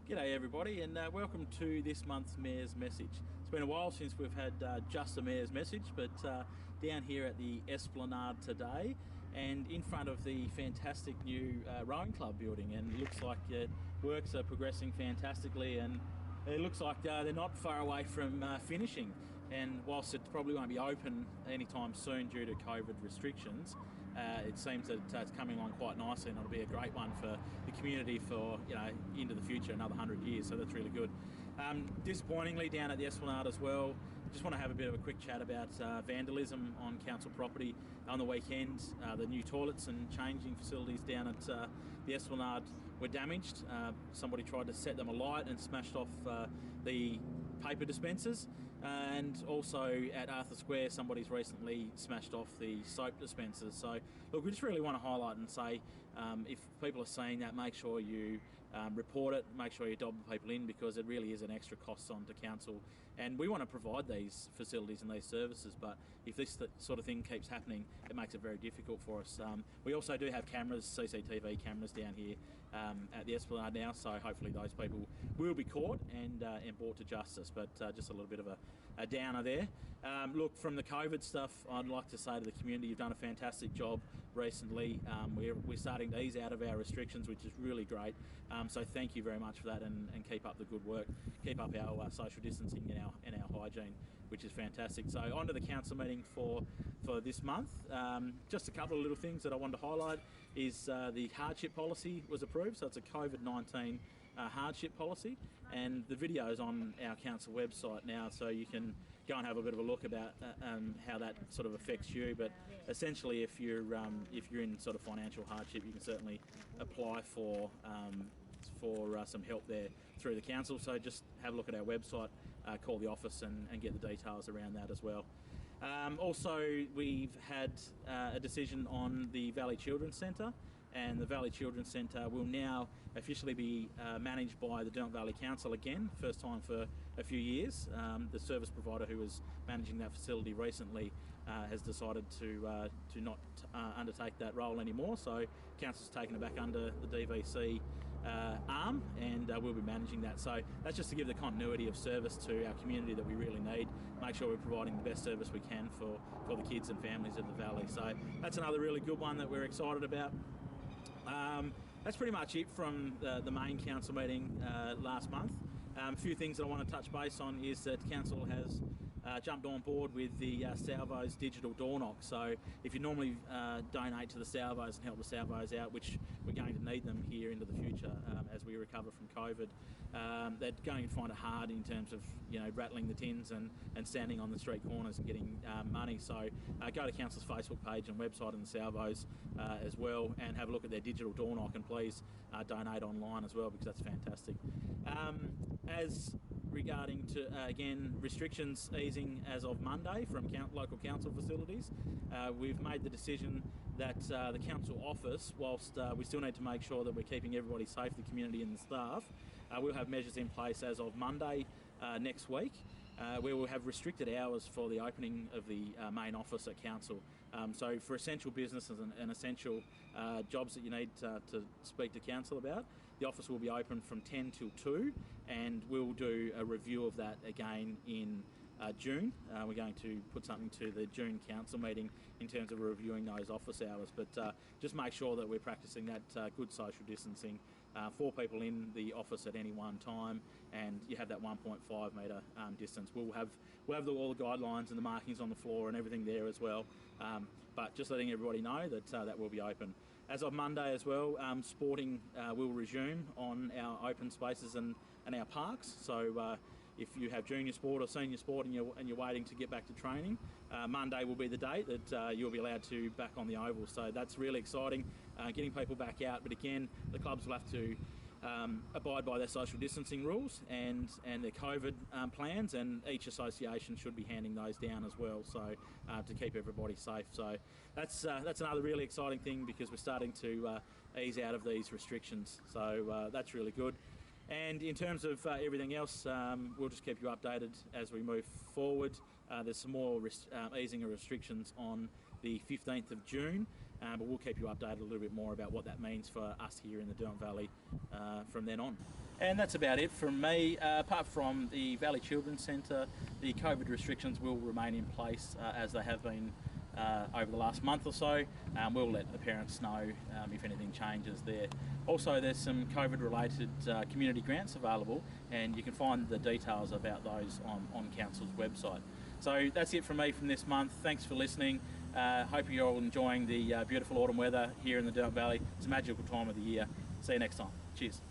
G'day everybody, and welcome to this month's Mayor's Message. It's been a while since we've had just a Mayor's Message, but down here at the Esplanade today and in front of the fantastic new rowing club building, and it looks like works are progressing fantastically, and it looks like they're not far away from finishing. And whilst it probably won't be open anytime soon due to COVID restrictions, it seems that it's coming along quite nicely, and it'll be a great one for the community for into the future, another 100 years. So that's really good. Disappointingly, down at the Esplanade as well, just want to have a bit of a quick chat about vandalism on council property on the weekend. The new toilets and changing facilities down at the Esplanade were damaged. Somebody tried to set them alight and smashed off the paper dispensers, and also at Arthur Square somebody's recently smashed off the soap dispensers. So look, we just really want to highlight and say if people are seeing that, make sure you report it, make sure you dob people in, because it really is an extra cost on to council, and we want to provide these facilities and these services, but if this sort of thing keeps happening, it makes it very difficult for us. We also do have cameras, CCTV cameras down here at the Esplanade now, so hopefully those people will be caught and brought to justice. But just a little bit of a downer there. Look, from the COVID stuff, I'd like to say to the community, you've done a fantastic job recently. We're starting to ease out of our restrictions, which is really great. So thank you very much for that, and keep up the good work. Keep up our social distancing and our hygiene, which is fantastic. So on to the council meeting for this month. Just a couple of little things that I wanted to highlight is the hardship policy was approved. So it's a COVID-19 hardship policy, and the video is on our council website now, so you can go and have a bit of a look about how that sort of affects you. But essentially, if you're in sort of financial hardship, you can certainly apply for some help there through the council. So just have a look at our website, call the office and get the details around that as well. Also, we've had a decision on the Valley Children's Centre, and the Valley Children's Centre will now officially be managed by the Derwent Valley Council again, first time for a few years. The service provider who was managing that facility recently has decided to not undertake that role anymore, so Council's taken it back under the DVC arm, and we'll be managing that. So that's just to give the continuity of service to our community that we really need, make sure we're providing the best service we can for the kids and families of the Valley. So that's another really good one that we're excited about. That's pretty much it from the main council meeting last month. A few things that I want to touch base on is that council has jumped on board with the Salvo's digital door knock. So if you normally donate to the Salvos and help the Salvos out, which we're going to need them here into the future as we recover from COVID, they're going to find it hard in terms of rattling the tins and standing on the street corners and getting money. So go to council's Facebook page and website and the Salvos as well, and have a look at their digital door knock, and please donate online as well, because that's fantastic. As regarding to again restrictions easing as of Monday from local council facilities, we've made the decision that the council office, whilst we still need to make sure that we're keeping everybody safe, the community and the staff, we'll have measures in place as of Monday next week, where we'll have restricted hours for the opening of the main office at council. So for essential businesses and essential jobs that you need to speak to council about, the office will be open from 10 till 2, and we'll do a review of that again in June. We're going to put something to the June council meeting in terms of reviewing those office hours, but just make sure that we're practicing that good social distancing, 4 people in the office at any one time, and you have that 1.5 metre distance. We'll have all the guidelines and the markings on the floor and everything there as well, but just letting everybody know that that will be open. As of Monday as well, sporting will resume on our open spaces and our parks. So if you have junior sport or senior sport and you're waiting to get back to training, Monday will be the date that you'll be allowed to back on the oval. So that's really exciting, getting people back out. But again, the clubs will have to abide by their social distancing rules and their COVID plans, and each association should be handing those down as well, so to keep everybody safe. So that's another really exciting thing, because we're starting to ease out of these restrictions, so that's really good. And in terms of everything else, we'll just keep you updated as we move forward. There's some more easing of restrictions on the 15th of June, but we'll keep you updated a little bit more about what that means for us here in the Derwent Valley from then on. And that's about it from me. Apart from the Valley Children's Centre, the COVID restrictions will remain in place as they have been over the last month or so. We'll let the parents know if anything changes there. Also, there's some COVID related community grants available, and you can find the details about those on Council's website. So that's it from me from this month. Thanks for listening. Hope you're all enjoying the beautiful autumn weather here in the Derwent Valley. It's a magical time of the year. See you next time. Cheers.